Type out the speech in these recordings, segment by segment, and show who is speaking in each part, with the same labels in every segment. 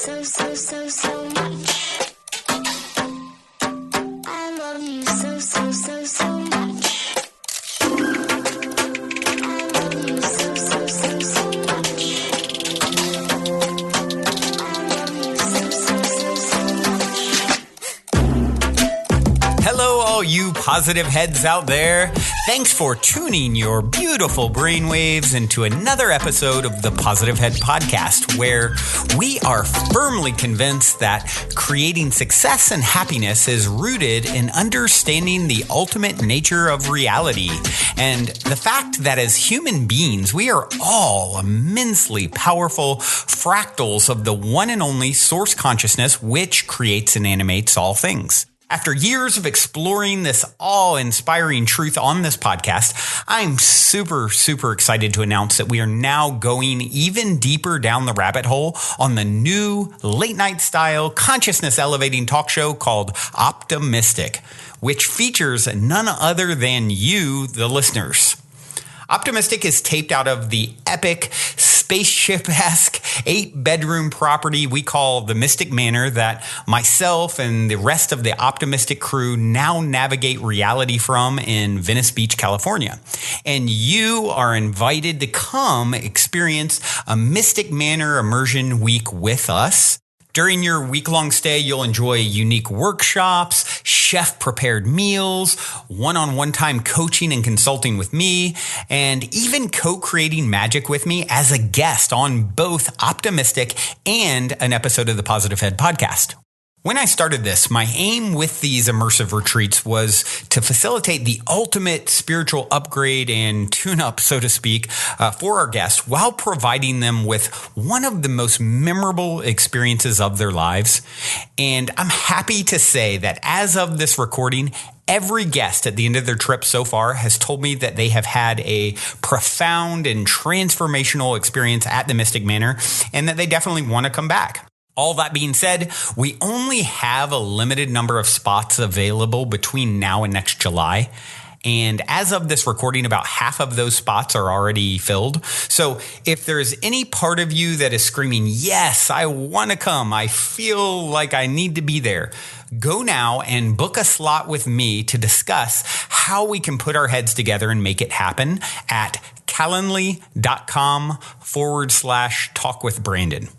Speaker 1: so much. I love you so much. I love you so much. I love you so much.
Speaker 2: Hello, all you positive heads out there. Thanks for tuning your beautiful brainwaves into another episode of the Positive Head Podcast, where we are firmly convinced that creating success and happiness is rooted in understanding the ultimate nature of reality, and the fact that as human beings, we are all immensely powerful fractals of the one and only source consciousness which creates and animates all things. After years of exploring this awe-inspiring truth on this podcast, I'm super excited to announce that we are now going even deeper down the rabbit hole on the new late-night style consciousness-elevating talk show called Optimistic, which features none other than you, the listeners. Optimistic is taped out of the epic spaceship-esque 8-bedroom property we call the Mystic Manor that myself and the rest of the Optimistic crew now navigate reality from in Venice Beach, California. And you are invited to come experience a Mystic Manor immersion week with us. During your week-long stay, you'll enjoy unique workshops, chef-prepared meals, one-on-one time coaching and consulting with me, and even co-creating magic with me as a guest on both Optimistic and an episode of the Positive Head podcast. When I started this, my aim with these immersive retreats was to facilitate the ultimate spiritual upgrade and tune-up, so to speak, for our guests while providing them with one of the most memorable experiences of their lives. And I'm happy to say that as of this recording, every guest at the end of their trip so far has told me that they have had a profound and transformational experience at the Mystic Manor and that they definitely want to come back. All that being said, we only have a limited number of spots available between now and next July. And as of this recording, about half of those spots are already filled. So if there's any part of you that is screaming, yes, I want to come, I feel like I need to be there, go now and book a slot with me to discuss how we can put our heads together and make it happen at calendly.com/talkwithbrandon.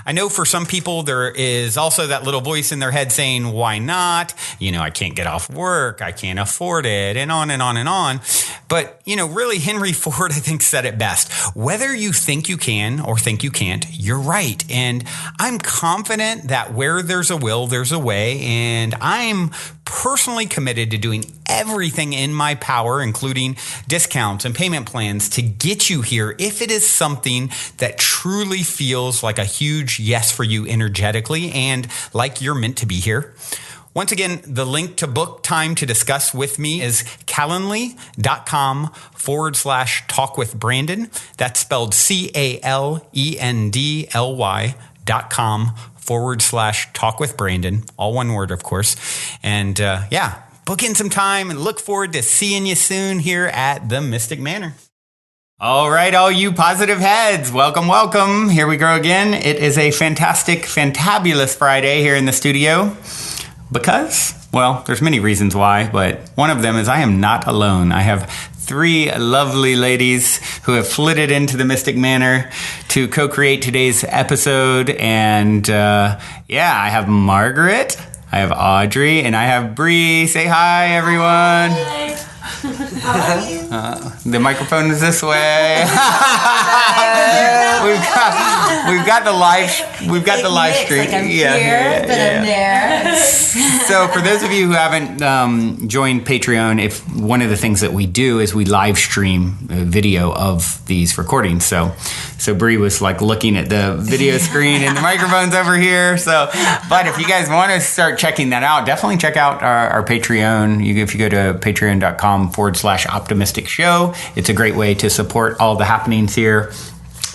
Speaker 2: I know for some people there is also that little voice in their head saying, why not? I can't get off work. I can't afford it, and on and on and on. But, really Henry Ford, I think, said it best. Whether you think you can or think you can't, you're right. And I'm confident that where there's a will, there's a way. And I'm personally committed to doing everything in my power, including discounts and payment plans, to get you here if it is something that truly feels like a huge yes for you energetically and like you're meant to be here. Once again, the link to book time to discuss with me is calendly.com/talkwithbrandon. That's spelled calendly.com/talkwithbrandon. All one word, of course. And book in some time and look forward to seeing you soon here at the Mystic Manor. All right, all you positive heads, welcome. Here we go again. It is a fantabulous Friday here in the studio. Because, well, there's many reasons why, but one of them is I am not alone. I have three lovely ladies who have flitted into the Mystic Manor to co-create today's episode. And I have Margaret, I have Audrey, and I have Bree. Say hi, everyone.
Speaker 3: Hi. How are you?
Speaker 2: The microphone is this way. we've got the live stream.
Speaker 3: Like I'm here, but I'm there.
Speaker 2: So for those of you who haven't joined Patreon, if one of the things that we do is we live stream a video of these recordings. So Bree was like looking at the video screen and the microphone's over here. But if you guys want to start checking that out, definitely check out our Patreon. If you go to patreon.com/optimistic show, it's a great way to support all the happenings here.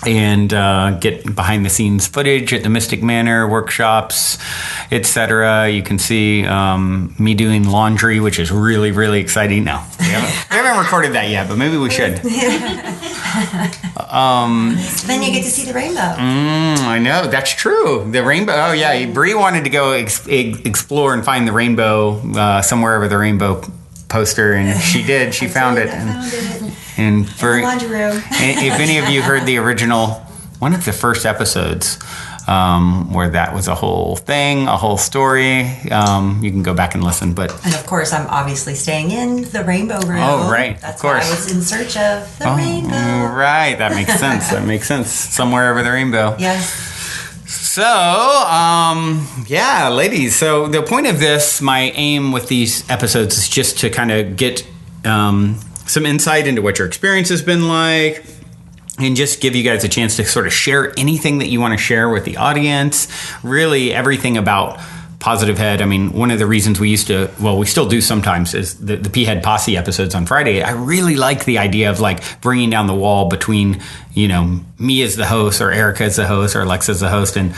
Speaker 2: and get behind the scenes footage at the Mystic Manor workshops, etc. You can see me doing laundry, which is really, really exciting. No, we haven't recorded that yet, but maybe we should.
Speaker 3: Then you get to see the rainbow.
Speaker 2: I know, that's true. The rainbow. Oh yeah, Bree wanted to go explore and find the rainbow somewhere over the rainbow poster, and she did. She found it. And for,
Speaker 3: in the laundry room.
Speaker 2: If any of you heard the original, one of the first episodes, where that was a whole thing, a whole story, you can go back and listen. But
Speaker 3: and of course, I'm obviously staying in the rainbow room.
Speaker 2: Oh, right.
Speaker 3: That's
Speaker 2: of course.
Speaker 3: why I was in search of the rainbow.
Speaker 2: Right. That makes sense. That makes sense. Somewhere over the rainbow.
Speaker 3: Yes.
Speaker 2: So, yeah, ladies. So the point of this, my aim with these episodes is just to kind of get some insight into what your experience has been like, and just give you guys a chance to sort of share anything that you want to share with the audience. Really, everything about Positive Head. I mean, one of the reasons we still do sometimes, is the P-Head Posse episodes on Friday. I really like the idea of like bringing down the wall between, me as the host, or Erica as the host, or Alexa as the host, and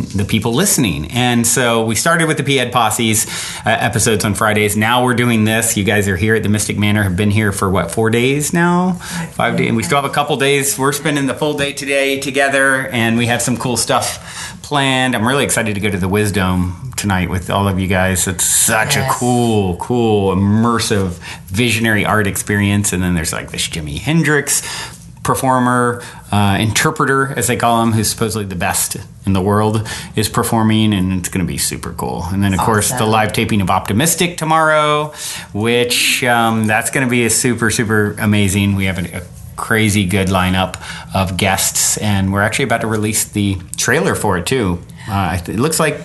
Speaker 2: the people listening. And so we started with the P-Head Posse's episodes on Fridays. Now we're doing this. You guys are here at the Mystic Manor, have been here for 4 days now? 5 days. And we still have a couple days. We're spending the full day today together, and we have some cool stuff planned. I'm really excited to go to the Wisdom tonight with all of you guys. It's such a cool, immersive, visionary art experience. And then there's like this Jimi Hendrix performer, interpreter, as they call him, who's supposedly the best in the world, is performing, and it's going to be super cool. And then, of course, the live taping of Optimistic tomorrow, which that's going to be a super, super amazing. We have a crazy good lineup of guests, and we're actually about to release the trailer for it too. It looks like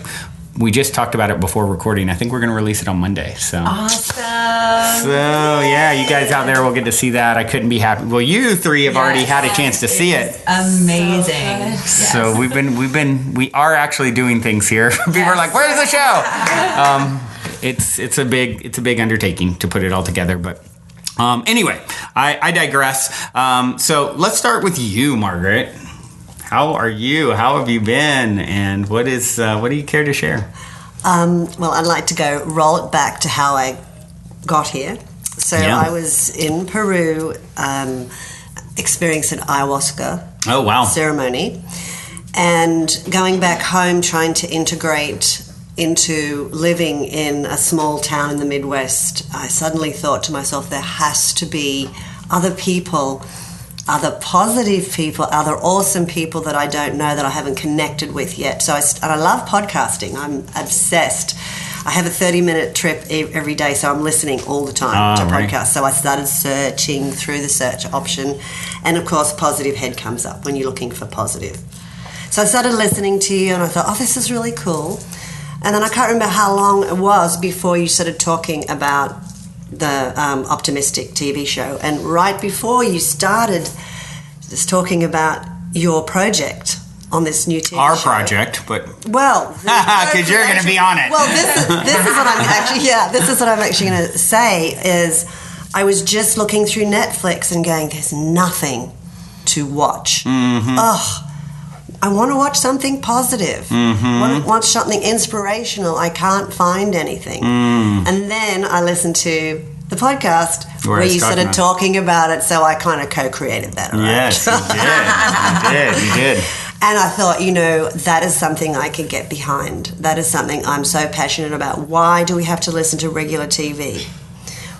Speaker 2: we just talked about it before recording. I think we're going to release it on Monday. So
Speaker 3: awesome.
Speaker 2: So yeah, you guys out there will get to see that. I couldn't be happy. Well, you three have already had a chance to see it.
Speaker 3: Amazing.
Speaker 2: So we are actually doing things here. People are like, "Where's the show?" It's a big undertaking to put it all together, but. Anyway, I digress. So let's start with you, Margaret. How are you? How have you been? And what do you care to share?
Speaker 4: Well, I'd like to roll it back to how I got here. So I was in Peru experiencing ayahuasca ceremony, and going back home trying to integrate into living in a small town in the Midwest. I suddenly thought to myself, there has to be other people, other positive people, other awesome people that I don't know, that I haven't connected with yet. And I love podcasting. I'm obsessed. I have a 30-minute trip every day, so I'm listening all the time to podcasts. So I started searching through the search option, and of course Positive Head comes up when you're looking for positive. So I started listening to you, and I thought, this is really cool. And then I can't remember how long it was before you started talking about the Optimistic TV show. And right before you started just talking about your project on this new TV show.
Speaker 2: Our project, but...
Speaker 4: Well...
Speaker 2: Because you're going to be on it.
Speaker 4: Well, this is what I'm actually... Yeah, this is what I'm actually going to say is I was just looking through Netflix and going, there's nothing to watch. Mm-hmm. I want to watch something positive. Mm-hmm. I want to watch something inspirational. I can't find anything. And then I listened to the podcast where you started talking about it, so I kind of co-created that.
Speaker 2: Yes, you did.
Speaker 4: And I thought, that is something I can get behind. That is something I'm so passionate about. Why do we have to listen to regular TV?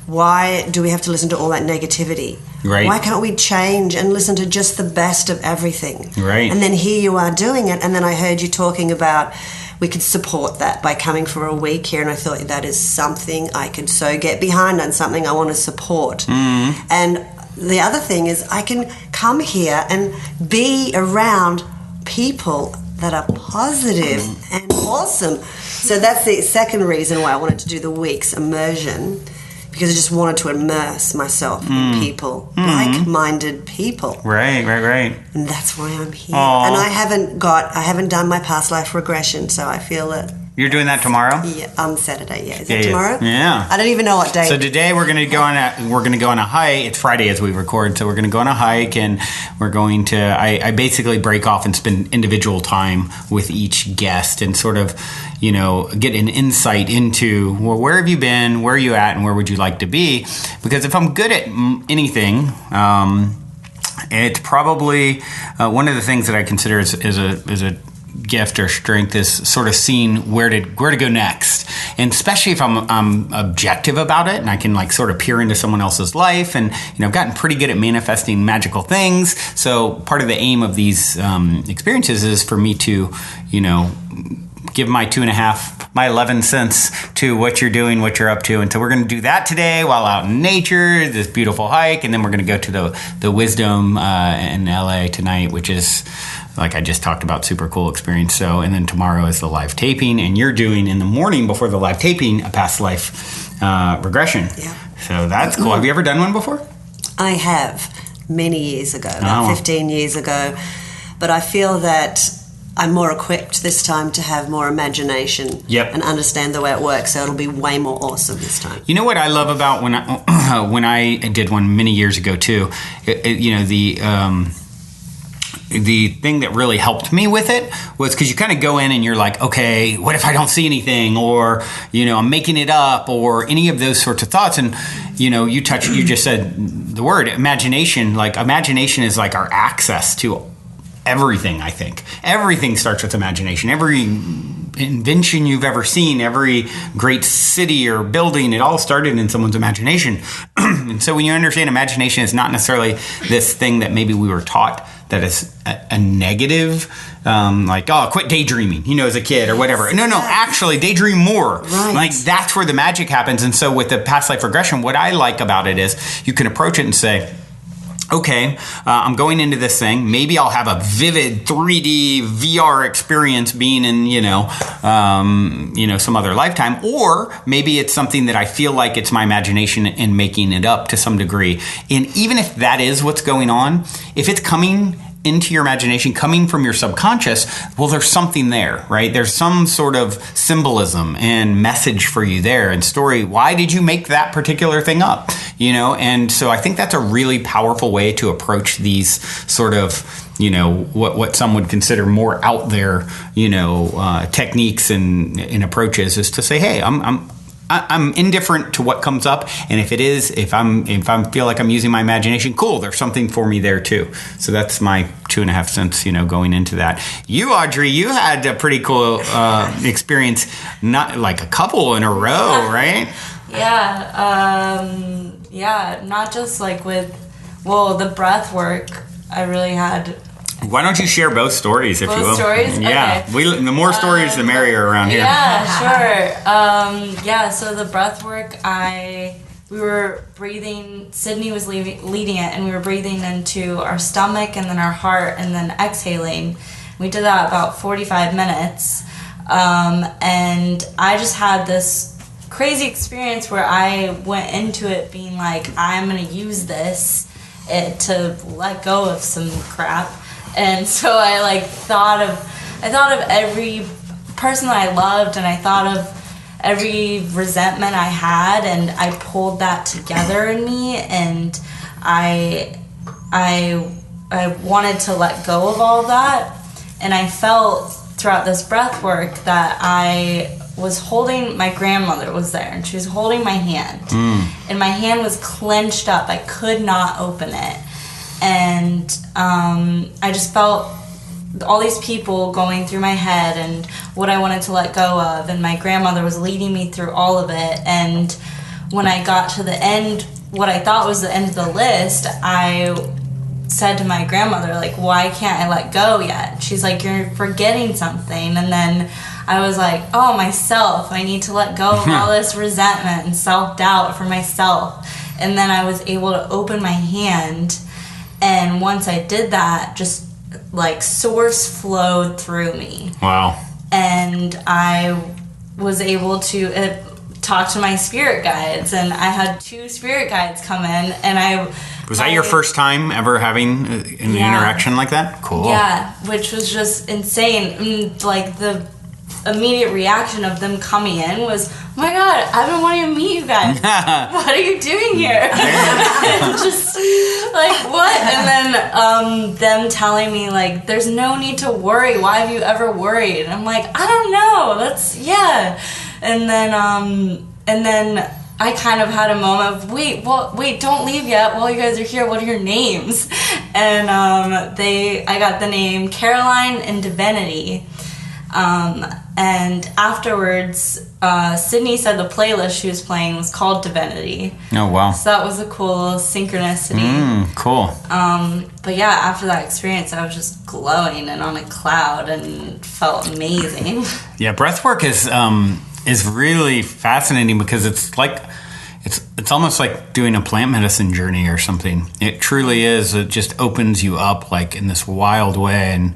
Speaker 4: Why do we have to listen to all that negativity?
Speaker 2: Right.
Speaker 4: Why can't we change and listen to just the best of everything?
Speaker 2: Right.
Speaker 4: And then here you are doing it, and then I heard you talking about we could support that by coming for a week here, and I thought that is something I could so get behind and something I want to support. And the other thing is I can come here and be around people that are positive and awesome. So that's the second reason why I wanted to do the week's immersion, because I just wanted to immerse myself in people, like-minded people.
Speaker 2: Right.
Speaker 4: And that's why I'm here.
Speaker 2: Aww.
Speaker 4: And I haven't done my past life regression, so I feel that
Speaker 2: You're doing that tomorrow?
Speaker 4: Yeah, on Saturday. Yeah, is it tomorrow?
Speaker 2: Yeah.
Speaker 4: I don't even know what day.
Speaker 2: So today we're gonna go on a hike. It's Friday as we record, so we're gonna go on a hike, and we're going to. I basically break off and spend individual time with each guest, and sort of, get an insight into where have you been, where are you at, and where would you like to be? Because if I'm good at anything. It's probably one of the things that I consider is a gift or strength is sort of seeing where to go next, and especially if I'm objective about it and I can sort of peer into someone else's life, and I've gotten pretty good at manifesting magical things. So part of the aim of these experiences is for me to give my 11 cents to what you're doing, what you're up to. And so we're going to do that today while out in nature, this beautiful hike. And then we're going to go to the Wisdom in LA tonight, which is, like I just talked about, super cool experience. So, and then tomorrow is the live taping, and you're doing in the morning before the live taping a past life regression. Yeah. So that's cool. Have you ever done one before?
Speaker 4: I have, many years ago, about 15 years ago. But I feel that I'm more equipped this time to have more imagination and understand the way it works, so it'll be way more awesome this time. You know
Speaker 2: what I love about when I did one many years ago too, the thing that really helped me with it was because you kind of go in and you're like, okay, what if I don't see anything, or I'm making it up, or any of those sorts of thoughts. And you just said the word imagination. Like, imagination is like our access to everything. I think everything starts with imagination. Every invention you've ever seen, every great city or building, it all started in someone's imagination. And so when you understand imagination is not necessarily this thing that maybe we were taught that is a negative, quit daydreaming, as a kid or whatever. No, actually daydream more. Right. Like, that's where the magic happens. And so with the past life regression, what I like about it is you can approach it and say, okay, I'm going into this thing. Maybe I'll have a vivid 3D VR experience being in, some other lifetime. Or maybe it's something that I feel like it's my imagination and making it up to some degree. And even if that is what's going on, if it's coming into your imagination, coming from your subconscious, well, there's something there, right? There's some sort of symbolism and message for you there, and story. Why did you make that particular thing up? And so I think that's a really powerful way to approach these sort of, what some would consider more out there, techniques and approaches, is to say, hey, I'm indifferent to what comes up, and if I feel like I'm using my imagination, cool, there's something for me there too. So that's my 2.5 cents, going into that. You, Audrey, you had a pretty cool experience, not like a couple in a row, right?
Speaker 3: Yeah, not just the breath work. I really had.
Speaker 2: Why don't you share both stories, if you will?
Speaker 3: Both stories?
Speaker 2: Yeah.
Speaker 3: Okay.
Speaker 2: The more stories, the merrier around here.
Speaker 3: Yeah, sure. So the breath work, we were breathing, Sydney was leading it, and we were breathing into our stomach and then our heart and then exhaling. We did that about 45 minutes. And I just had this crazy experience where I went into it being like, I'm going to use this to let go of some crap. And so I thought of every person that I loved, and I thought of every resentment I had, and I pulled that together in me, and I wanted to let go of all that. And I felt throughout this breath work that I was holding, my grandmother was there, and she was holding my hand, and my hand was clenched up. I could not open it. And I just felt all these people going through my head and what I wanted to let go of, and my grandmother was leading me through all of it. And when I got to the end, what I thought was the end of the list, I said to my grandmother, why can't I let go yet? She's like, you're forgetting something. And then I was like, oh, myself. I need to let go of all this resentment and self-doubt for myself. And then I was able to open my hand. And once I did that, just source flowed through me. Wow. And I was able to talk to my spirit guides, and I had 2 spirit guides come in, and
Speaker 2: Was that your first time ever having an interaction like that? Cool.
Speaker 3: Yeah, which was just insane. The immediate reaction of them coming in was, oh my god, I've been wanting to meet you guys. What are you doing here? Just like, what? And then them telling me, like, there's no need to worry. Why have you ever worried? And I'm like, I don't know. Yeah. And then I kind of had a moment of, wait, don't leave yet. While you guys are here, what are your names? And I got the name Caroline and Divinity. And afterwards, Sydney said the playlist she was playing was called Divinity.
Speaker 2: Oh, wow.
Speaker 3: So that was a cool synchronicity.
Speaker 2: Cool.
Speaker 3: But yeah, after that experience, I was just glowing and on a cloud and felt amazing.
Speaker 2: Yeah, breathwork is really fascinating because it's like it's almost like doing a plant medicine journey or something. It truly is. It just opens you up like in this wild way, and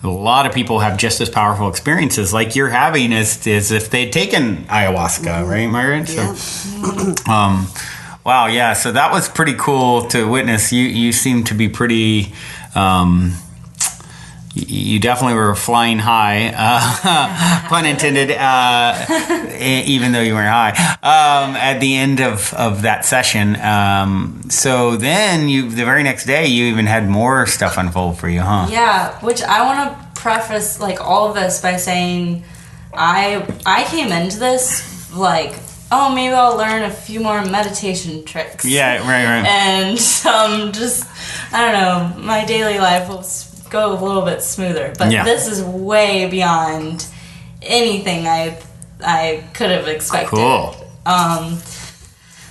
Speaker 2: a lot of people have just as powerful experiences like you're having as if they'd taken ayahuasca, right, Margaret?
Speaker 4: Yeah.
Speaker 2: So, wow, yeah. So that was pretty cool to witness. You seem to be pretty. You definitely were flying high, pun intended, even though you weren't high, at the end of that session. So then the very next day, you even had more stuff unfold for you, huh?
Speaker 3: Yeah, which I want to preface like all of this by saying I came into this like, oh, maybe I'll learn a few more meditation tricks.
Speaker 2: Yeah, right.
Speaker 3: And just, I don't know, my daily life will go a little bit smoother, but this is way beyond anything I could have expected.
Speaker 2: Cool.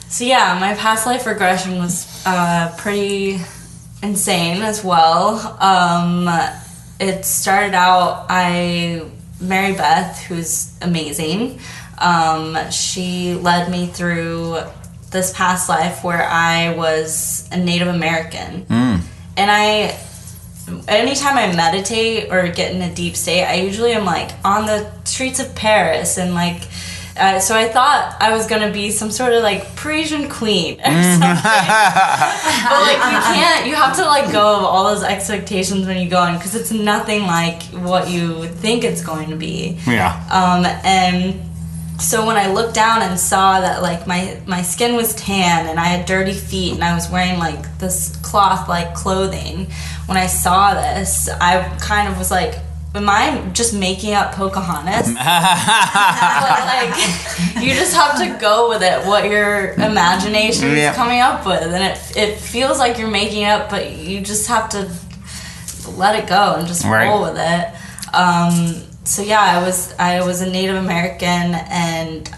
Speaker 3: So yeah, my past life regression was pretty insane as well. It started out, I married Beth, who's amazing. She led me through this past life where I was a Native American. And anytime I meditate or get in a deep state, I usually am like on the streets of Paris and like, so I thought I was gonna be some sort of like Parisian queen or something. But like you have to like go of all those expectations when you go in because it's nothing like what you think it's going to be.
Speaker 2: Yeah.
Speaker 3: And so when I looked down and saw that like my skin was tan and I had dirty feet and I was wearing like this cloth like clothing, when I saw this, I kind of was like, am I just making up Pocahontas? But like, you just have to go with it, what your imagination is coming up with, and it feels like you're making it up, but you just have to let it go and just roll with it. So yeah, I was a Native American, and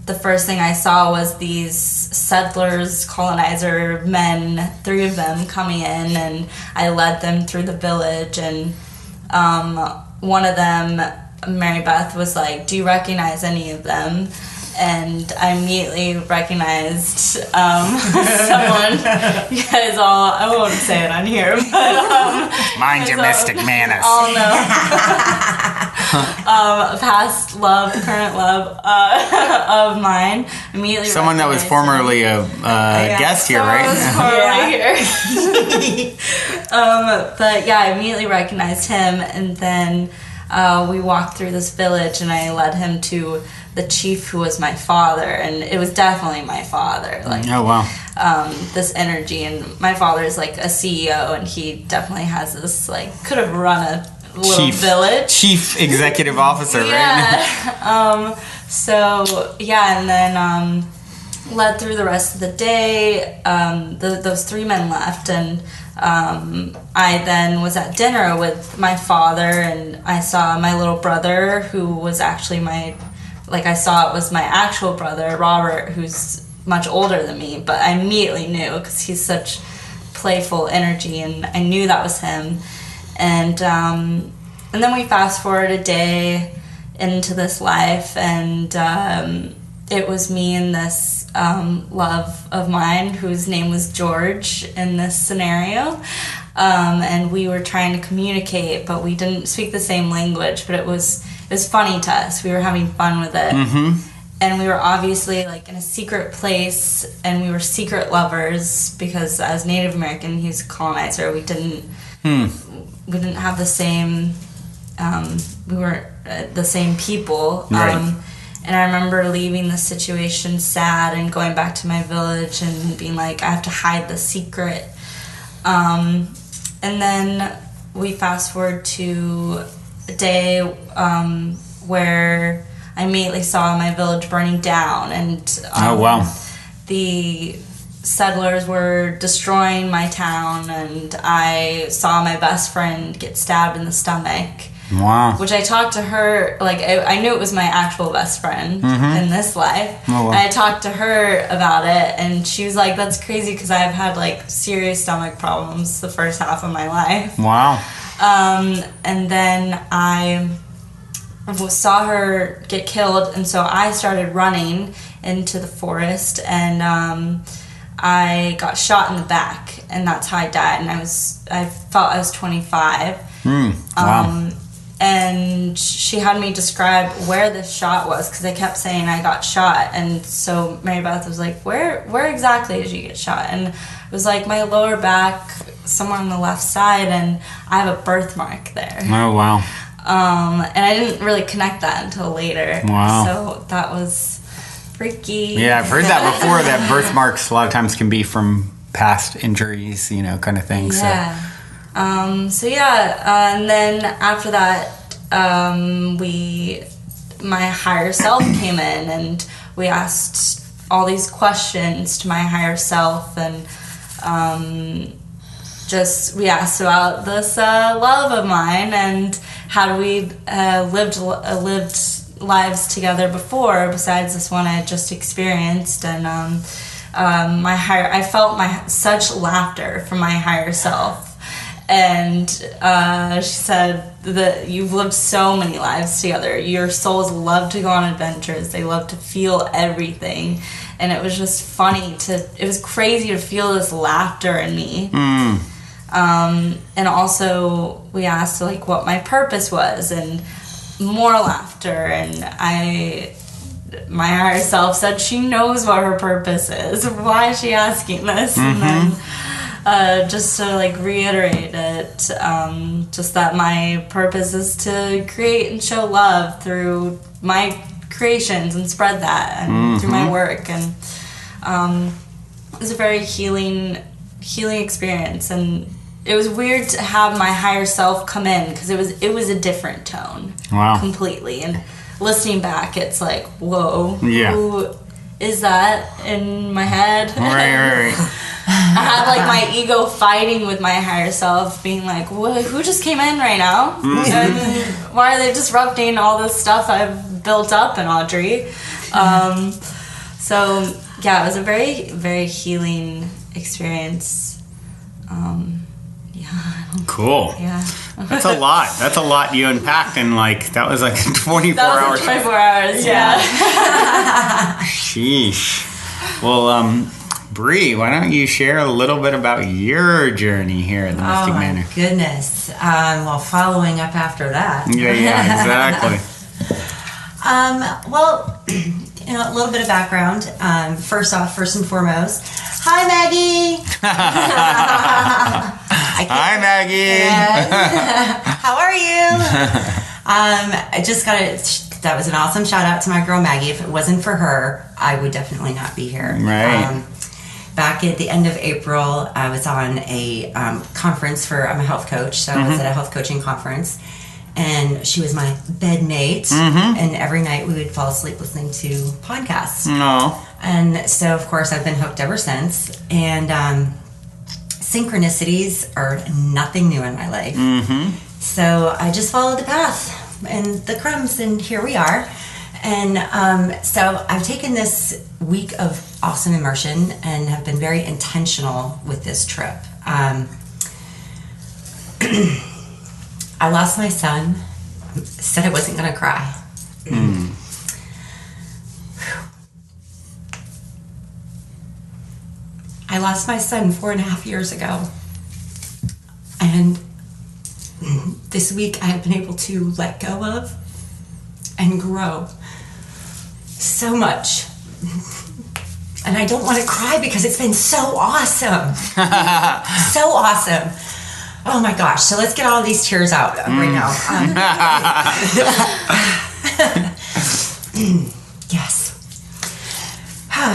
Speaker 3: the first thing I saw was these settlers, colonizer men, 3 of them coming in, and I led them through the village, and one of them, Mary Beth, was like, do you recognize any of them? And I immediately recognized someone. You guys all, I won't say it on here, but
Speaker 2: mind your Mystic Manor.
Speaker 3: All know. Past love, current love of mine. Immediately.
Speaker 2: Someone that was formerly a guest here, right?
Speaker 3: Here. But yeah, I immediately recognized him, and then we walked through this village, and I led him to the chief who was my father, and it was definitely my father. Like,
Speaker 2: oh wow,
Speaker 3: this energy, and my father is like a CEO, and he definitely has this like could have run a little village, chief
Speaker 2: executive officer, right?
Speaker 3: So yeah, and then led through the rest of the day. Those 3 men left, and I then was at dinner with my father, and I saw my little brother, who was actually I saw it was my actual brother, Robert, who's much older than me, but I immediately knew because he's such playful energy, and I knew that was him. And then we fast forward a day into this life, and it was me and this love of mine, whose name was George in this scenario. And we were trying to communicate, but we didn't speak the same language, but it was funny to us. We were having fun with it. Mm-hmm. And we were obviously like in a secret place, and we were secret lovers because as Native American, he's a colonizer. We didn't have the same we weren't the same people.
Speaker 2: Right.
Speaker 3: And I remember leaving the situation sad and going back to my village and being like, I have to hide the secret. And then we fast forward to a day where I immediately saw my village burning down, and the settlers were destroying my town, and I saw my best friend get stabbed in the stomach.
Speaker 2: Wow.
Speaker 3: Which I talked to her, like, I knew it was my actual best friend in this life.
Speaker 2: Oh, wow.
Speaker 3: And I talked to her about it, and she was like, that's crazy because I've had, like, serious stomach problems the first half of my life.
Speaker 2: Wow.
Speaker 3: And then I saw her get killed, and so I started running into the forest, and I got shot in the back, and that's how I died. And I felt I was 25.
Speaker 2: Wow.
Speaker 3: And she had me describe where this shot was, because I kept saying I got shot. And so Mary Beth was like, where exactly did you get shot? And it was like my lower back, somewhere on the left side, and I have a birthmark there.
Speaker 2: Oh, wow.
Speaker 3: And I didn't really connect that until later.
Speaker 2: Wow.
Speaker 3: So that was freaky.
Speaker 2: Yeah, I've heard that before, that birthmarks a lot of times can be from past injuries, kind of thing.
Speaker 3: Yeah. And then after that, my higher self came in, and we asked all these questions to my higher self, and we asked about this love of mine, and how we lived lives together before, besides this one I had just experienced, and I felt such laughter from my higher self. And she said that you've lived so many lives together. Your souls love to go on adventures. They love to feel everything. And it was just funny it was crazy to feel this laughter in me. And also we asked like what my purpose was, and more laughter. And my higher self said she knows what her purpose is. Why is she asking this? And then just to like reiterate it, just that my purpose is to create and show love through my creations and spread that, and through my work. And it was a very healing experience, and it was weird to have my higher self come in, because it was a different tone.
Speaker 2: Wow.
Speaker 3: Completely. And listening back, it's like, whoa,
Speaker 2: yeah.
Speaker 3: Who is that in my head?
Speaker 2: Right.
Speaker 3: I had like my ego fighting with my higher self, being like, who just came in right now? And why are they disrupting all this stuff I've built up in Audrey? So yeah, it was a very, very healing experience.
Speaker 2: Cool.
Speaker 3: Yeah.
Speaker 2: That's a lot. That's a lot you unpacked in that was like 24 hours.
Speaker 3: 24 hours, yeah.
Speaker 2: Sheesh. Well, Bree, why don't you share a little bit about your journey here at the Mystic Manor?
Speaker 5: Oh, my goodness. Well, following up after that.
Speaker 2: Yeah, exactly.
Speaker 5: Well, a little bit of background. First and foremost, hi, Maggie.
Speaker 2: Hi, Maggie.
Speaker 5: Yes. How are you? I just that was an awesome shout out to my girl Maggie. If it wasn't for her, I would definitely not be here.
Speaker 2: Right.
Speaker 5: Back at the end of April, I was on a conference I'm a health coach, so I was at a health coaching conference, and she was my bedmate, and every night we would fall asleep listening to podcasts.
Speaker 2: No.
Speaker 5: And so, of course, I've been hooked ever since, and synchronicities are nothing new in my life. So I just followed the path and the crumbs, and here we are. And so I've taken this week of awesome immersion and have been very intentional with this trip. I lost my son, said I wasn't going to cry. I lost my son 4.5 years ago. And this week I have been able to let go of and grow so much. And I don't want to cry because it's been so awesome. So awesome. Oh my gosh. So let's get all these tears out right now. Yes.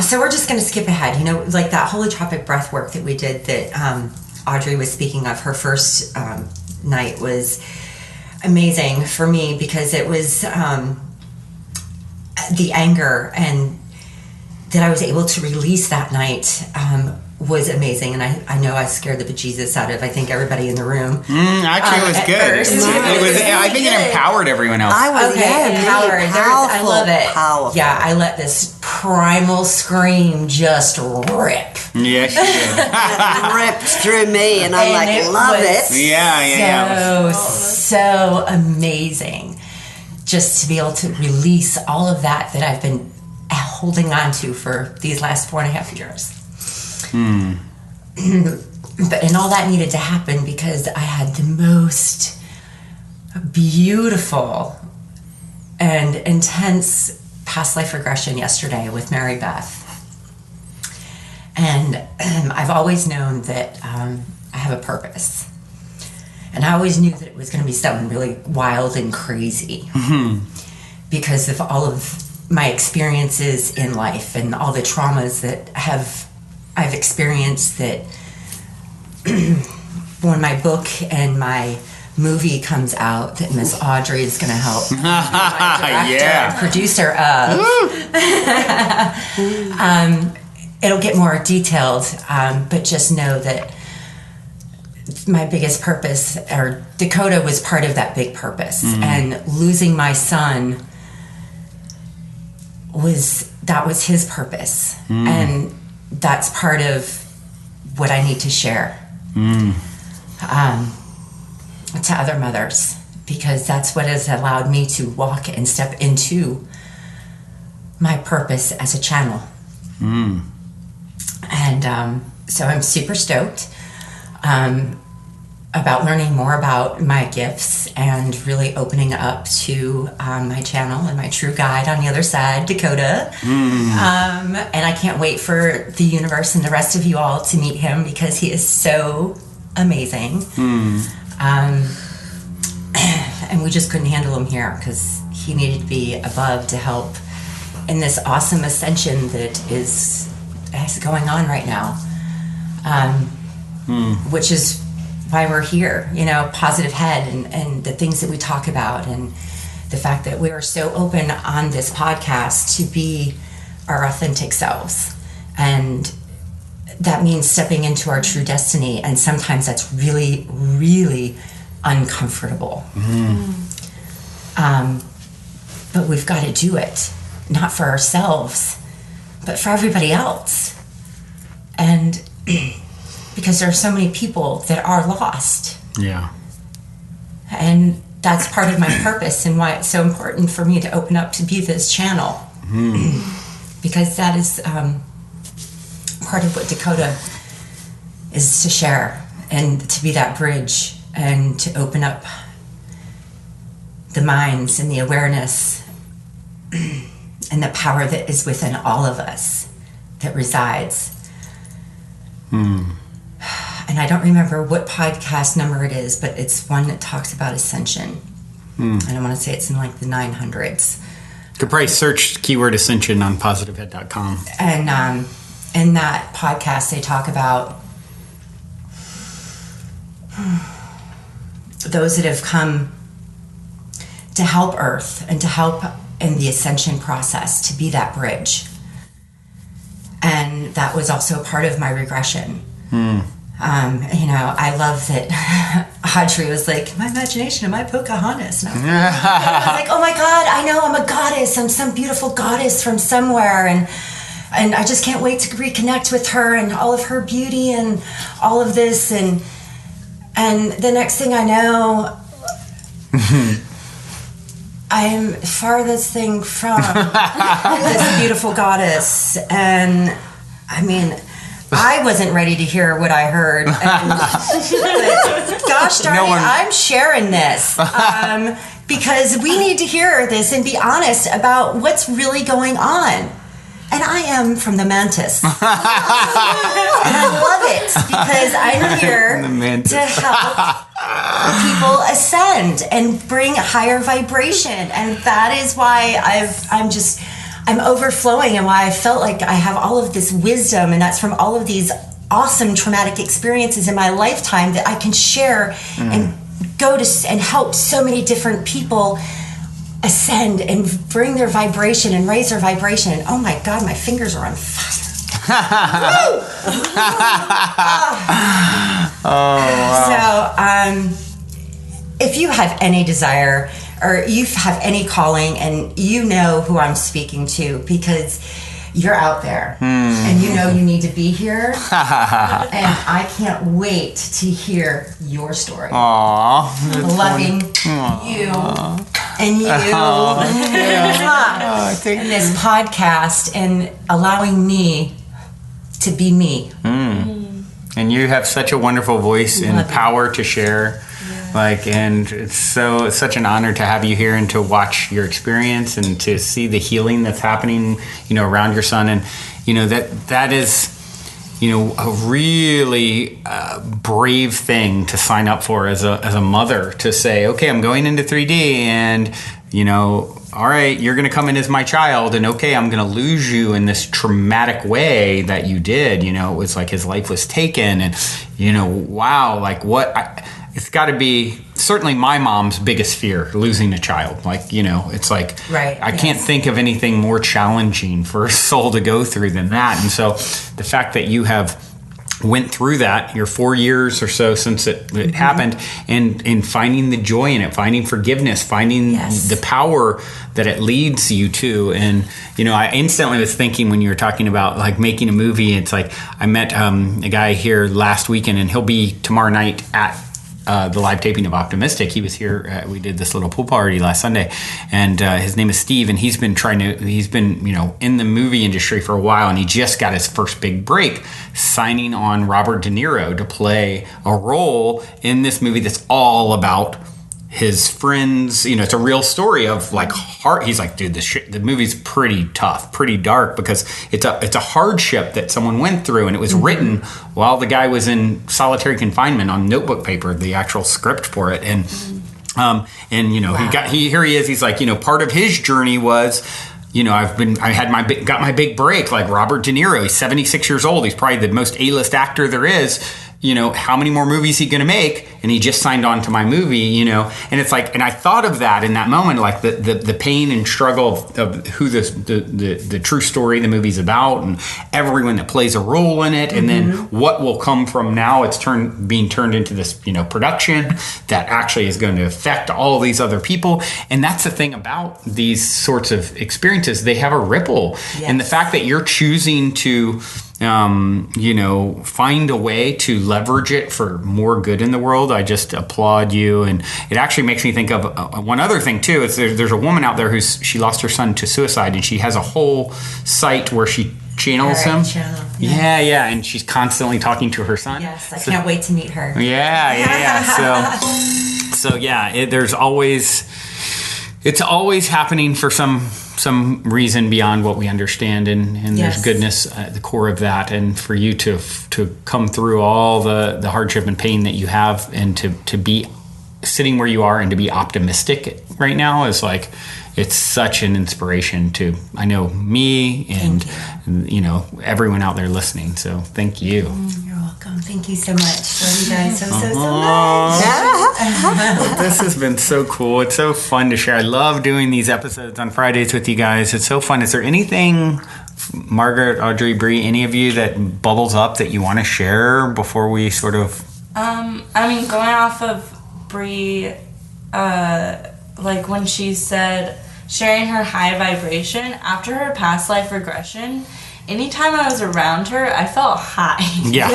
Speaker 5: So we're just going to skip ahead. You know, like that holotropic breath work that we did that Audrey was speaking of, her first night was amazing for me because it was the anger and that I was able to release that night was amazing. And I know I scared the bejesus out of, I think, everybody in the room.
Speaker 2: Actually, it was good. I think it empowered everyone else.
Speaker 4: I was
Speaker 5: empowered.
Speaker 4: Powerful,
Speaker 5: I love it.
Speaker 4: Powerful.
Speaker 5: Yeah, I let this primal scream just rip.
Speaker 2: Yeah, she did.
Speaker 4: Ripped through me, and I'm like, love it.
Speaker 2: Yeah.
Speaker 5: So amazing. Just to be able to release all of that I've been holding on to for these last 4.5 years. And all that needed to happen because I had the most beautiful and intense past life regression yesterday with Mary Beth. And I've always known that I have a purpose. And I always knew that it was going to be something really wild and crazy because of all of my experiences in life and all the traumas that I've experienced, that when my book and my movie comes out that Miss Audrey is going to help be my director and producer of, it'll get more detailed, but just know that my biggest purpose, or Dakota was part of that big purpose, and losing my son was his purpose, and that's part of what I need to share to other mothers, because that's what has allowed me to walk and step into my purpose as a channel. And so I'm super stoked about learning more about my gifts and really opening up to my channel and my true guide on the other side, Dakota. And I can't wait for the universe and the rest of you all to meet him because he is so amazing. And we just couldn't handle him here because he needed to be above to help in this awesome ascension that is going on right now, which is why we're here, you know, Positive Head and the things that we talk about, and the fact that we are so open on this podcast to be our authentic selves. And that means stepping into our true destiny, and sometimes that's really, really uncomfortable. But we've got to do it, not for ourselves, but for everybody else. And because there are so many people that are lost. Yeah. And that's part of my purpose and why it's so important for me to open up to be this channel. Because that is part of what Dakota is to share, and to be that bridge and to open up the minds and the awareness and the power that is within all of us that resides. And I don't remember what podcast number it is, but it's one that talks about ascension. And I want to say it's in like the 900s.
Speaker 2: You could probably search keyword ascension on positivehead.com.
Speaker 5: And in that podcast, they talk about those that have come to help Earth and to help in the ascension process, to be that bridge. And that was also part of my regression. You know, I love that Audrey was like, my imagination, am I Pocahontas? And I was like, oh my God, I know I'm a goddess. I'm some beautiful goddess from somewhere. And I just can't wait to reconnect with her and all of her beauty and all of this. And the next thing I know, I am farthest thing from this beautiful goddess. And I mean, I wasn't ready to hear what I heard. But gosh darn it, I'm sharing this because we need to hear this and be honest about what's really going on. And I am from the Mantis. And I love it because I'm here to help people ascend and bring higher vibration. And that is why I'm overflowing, and why I felt like I have all of this wisdom, and that's from all of these awesome traumatic experiences in my lifetime that I can share and go to and help so many different people ascend and bring their vibration and raise their vibration. And oh my God, my fingers are on fire. So, if you have any desire or you have any calling, and you know who I'm speaking to because you're out there and you know you need to be here, and I can't wait to hear your story.
Speaker 2: Aww,
Speaker 5: loving you and you in this podcast and allowing me to be me.
Speaker 2: And you have such a wonderful voice and power to share. And it's such an honor to have you here and to watch your experience and to see the healing that's happening, around your son. And, that is, a really brave thing to sign up for as a mother, to say, okay, I'm going into 3D and, all right, you're going to come in as my child, and okay, I'm going to lose you in this traumatic way that you did. It was like his life was taken, and, wow, like it's got to be certainly my mom's biggest fear, losing a child. It's like,
Speaker 5: right,
Speaker 2: I can't think of anything more challenging for a soul to go through than that. And so the fact that you have went through that, you're 4 years or so since it happened, and finding the joy in it, finding forgiveness, finding the power that it leads you to. And, I instantly was thinking when you were talking about making a movie, it's like I met a guy here last weekend, and he'll be tomorrow night at the live taping of Optimistic. He was here. We did this little pool party last Sunday, and his name is Steve, and he's been in the movie industry for a while, and he just got his first big break signing on Robert De Niro to play a role in this movie that's all about his friends. It's a real story of heart. He's like, dude, the movie's pretty tough, pretty dark, because it's a hardship that someone went through, and it was written while the guy was in solitary confinement on notebook paper, the actual script for it. And wow. Here he is. He's like, part of his journey was, got my big break, like Robert De Niro. He's 76 years old. He's probably the most A-list actor there is. How many more movies he going to make? And he just signed on to my movie, and it's like, and I thought of that in that moment, like the pain and struggle of who the true story of the movie's about, and everyone that plays a role in it, and then what will come from now. It's being turned into this, production that actually is going to affect all of these other people. And that's the thing about these sorts of experiences. They have a ripple. Yes. And the fact that you're choosing to find a way to leverage it for more good in the world, I just applaud you. And it actually makes me think of one other thing too. Is there's a woman out there she lost her son to suicide, and she has a whole site where she channels him. Yeah, and she's constantly talking to her son.
Speaker 5: Yes, I can't wait to meet her.
Speaker 2: Yeah. So there's always, it's always happening for some reason beyond what we understand, and there's goodness at the core of that. And for you to come through all the hardship and pain that you have, and to be sitting where you are and to be optimistic right now is like, it's such an inspiration to, I know, me and everyone out there listening. So thank you.
Speaker 5: You're welcome. Thank you so much. Love you guys so much.
Speaker 2: This has been so cool. It's so fun to share. I love doing these episodes on Fridays with you guys. It's so fun. Is there anything, Margaret, Audrey, Bree, any of you that bubbles up that you want to share before we sort of...
Speaker 3: going off of Bree, when she said sharing her high vibration, after her past life regression, anytime I was around her, I felt high.
Speaker 2: Yeah.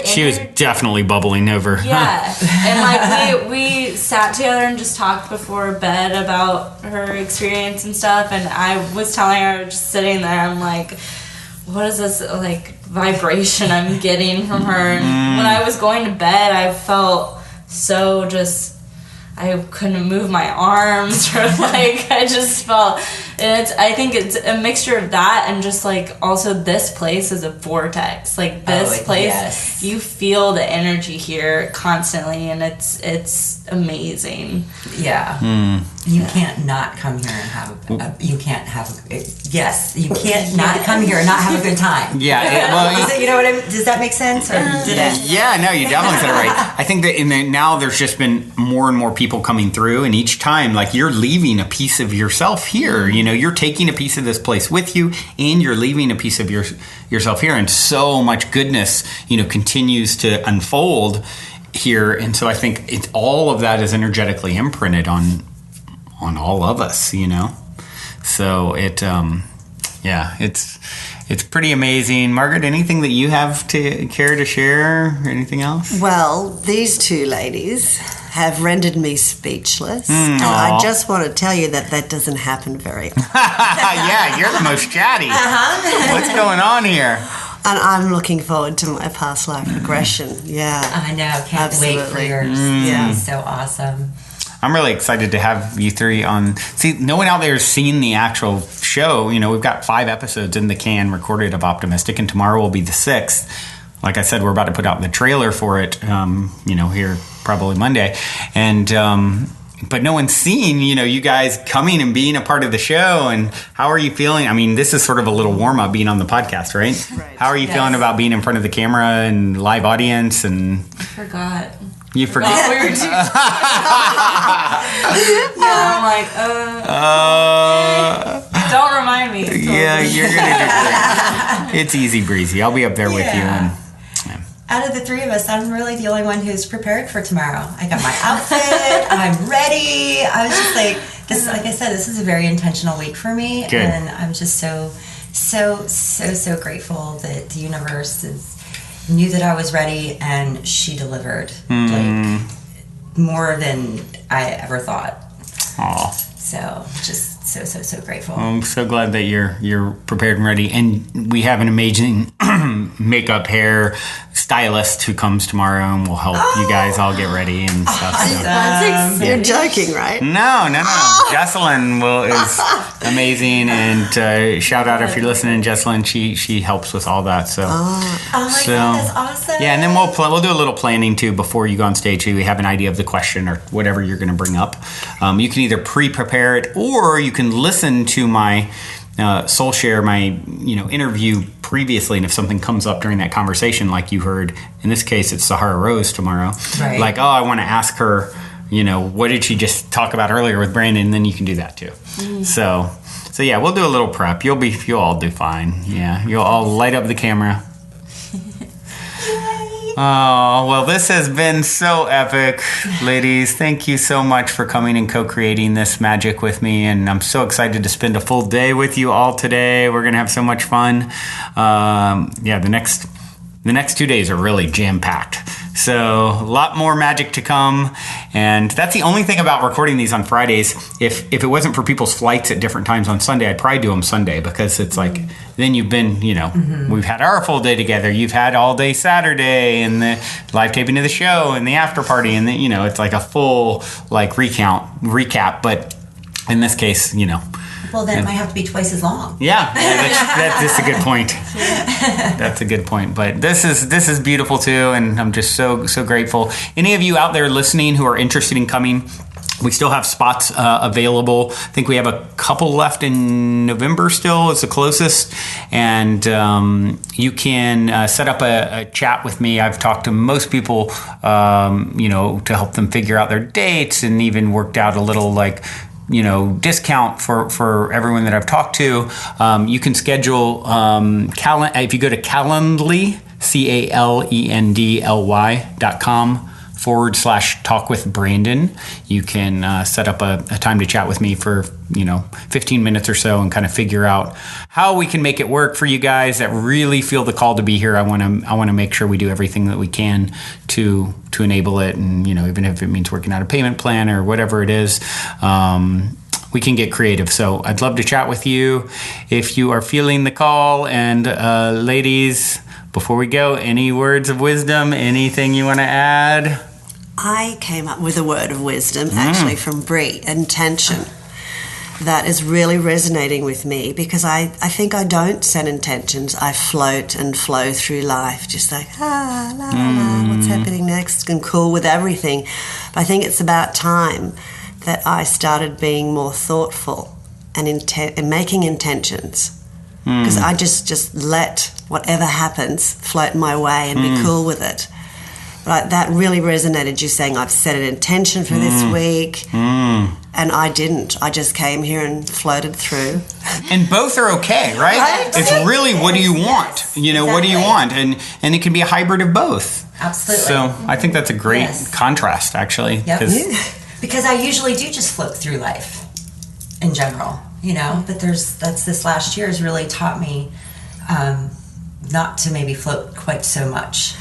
Speaker 2: She was definitely bubbling over.
Speaker 3: Yeah. And we sat together and just talked before bed about her experience and stuff, and I was telling her, I was just sitting there, I'm like, what is this vibration I'm getting from her? And when I was going to bed, I felt so just I couldn't move my arms, or like I just felt. And I think it's a mixture of that and just like also this place is a vortex. Like this place, you feel the energy here constantly, and it's amazing.
Speaker 5: Yeah. You can't not come here and have you can't not come here and not have a good time.
Speaker 2: Yeah.
Speaker 5: You know what I mean? Does that make sense? Or did I?
Speaker 2: Yeah, no, you definitely said it right. I think that now there's just been more and more people coming through, and each time, like, you're leaving a piece of yourself here. You know, you're taking a piece of this place with you, and you're leaving a piece of yourself here, and so much goodness, you know, continues to unfold here. And so I think all of that is energetically imprinted on all of us, you know. So it's pretty amazing. Margaret, anything that you have to care to share? Anything else?
Speaker 4: Well, these two ladies have rendered me speechless. And I just want to tell you that doesn't happen very often.
Speaker 2: Yeah, you're the most chatty. What's going on here?
Speaker 4: And I'm looking forward to my past life regression. Yeah.
Speaker 5: I know. Can't wait for yours.
Speaker 4: Yeah.
Speaker 5: So awesome.
Speaker 2: I'm really excited to have you three on. See, no one out there has seen the actual show. You know, we've got 5 episodes in the can recorded of Optimistic, and tomorrow will be the 6th. Like I said, we're about to put out the trailer for it, you know, here probably Monday. And, but no one's seen, you know, you guys coming and being a part of the show. And how are you feeling? I mean, this is sort of a little warm up being on the podcast, right? How are you feeling about being in front of the camera and live audience? And
Speaker 3: I forgot.
Speaker 2: You forgot.
Speaker 3: What we were doing. I'm like, don't remind me.
Speaker 2: Yeah, you're gonna do it. It's easy breezy. I'll be up there with you. And
Speaker 5: out of the 3 of us, I'm really the only one who's prepared for tomorrow. I got my outfit. I'm ready. I was just like, this. Like I said, this is a very intentional week for me,
Speaker 2: Good.
Speaker 5: And I'm just so grateful that the universe knew that I was ready, and she delivered like more than I ever thought.
Speaker 2: Aw.
Speaker 5: So just so grateful.
Speaker 2: I'm so glad that you're prepared and ready. And we have an amazing makeup, hair stylist who comes tomorrow and will help you guys all get ready and stuff. So.
Speaker 4: You're joking, right?
Speaker 2: No. Jesselyn is amazing, and shout out if you're listening, Jesselyn. She helps with all that. So,
Speaker 5: oh my God, that's awesome.
Speaker 2: Yeah, and then we'll do a little planning too before you go on stage. So we have an idea of the question or whatever you're going to bring up. You can either pre-prepare it, or you can listen to my soul share, my interview previously, and if something comes up during that conversation, like you heard in this case, it's Sahara Rose tomorrow. Right. Like, I want to ask her, what did she just talk about earlier with Brandon? And then you can do that too. So yeah, we'll do a little prep. You'll all do fine. Yeah, you'll all light up the camera. Oh, well, this has been so epic, ladies. Thank you so much for coming and co-creating this magic with me, and I'm so excited to spend a full day with you all today. We're going to have so much fun. The next 2 days are really jam-packed. So a lot more magic to come. And that's the only thing about recording these on Fridays. If it wasn't for people's flights at different times on Sunday, I'd probably do them Sunday, because it's like, then you've been, we've had our full day together. You've had all day Saturday and the live taping of the show and the after party. And it's like a full recap. But in this case,
Speaker 5: Well, then it might have to be twice as long.
Speaker 2: Yeah, that's a good point. That's a good point. But this is beautiful too, and I'm just so grateful. Any of you out there listening who are interested in coming, we still have spots available. I think we have a couple left in November still. It's the closest. And you can set up a chat with me. I've talked to most people, to help them figure out their dates, and even worked out a little discount for everyone that I've talked to. You can schedule if you go to Calendly, calendly.com/talk with Brandon. You can set up a time to chat with me for 15 minutes or so and kind of figure out how we can make it work for you guys that really feel the call to be here. I want to make sure we do everything that we can to enable it, and even if it means working out a payment plan or whatever it is, we can get creative. So I'd love to chat with you if you are feeling the call. And ladies, before we go, any words of wisdom, anything you want to add?
Speaker 4: I came up with a word of wisdom, actually, from Bree, intention. That is really resonating with me because I think I don't set intentions. I float and flow through life, just like, la, la, la, what's happening next, and cool with everything. But I think it's about time that I started being more thoughtful and making intentions. Because I just let whatever happens float my way and be cool with it. But that really resonated, you saying I've set an intention for this week. And I didn't. I just came here and floated through.
Speaker 2: And both are okay, right? It's really, what do you want? You know, what do you want? And it can be a hybrid of both.
Speaker 5: Absolutely.
Speaker 2: So I think that's a great contrast, actually.
Speaker 5: Yep. Because I usually do just float through life in general, you know. But this last year has really taught me not to maybe float quite so much.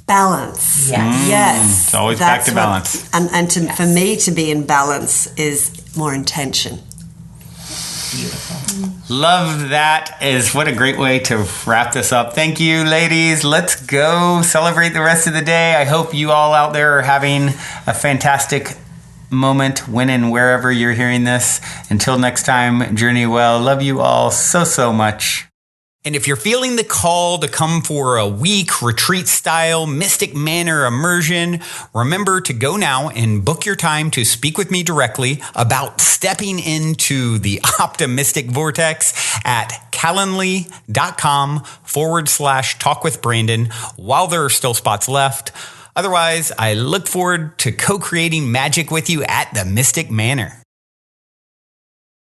Speaker 4: Balance.
Speaker 5: Yes.
Speaker 2: It's always back to balance.
Speaker 4: For me to be in balance is more intention.
Speaker 5: Beautiful.
Speaker 2: Love that. What a great way to wrap this up. Thank you, ladies. Let's go celebrate the rest of the day. I hope you all out there are having a fantastic moment when and wherever you're hearing this. Until next time, journey well. Love you all so much. And if you're feeling the call to come for a week retreat style Mystic Manor immersion, remember to go now and book your time to speak with me directly about stepping into the optimistic vortex at calendly.com/talk with Brandon while there are still spots left. Otherwise, I look forward to co-creating magic with you at the Mystic Manor.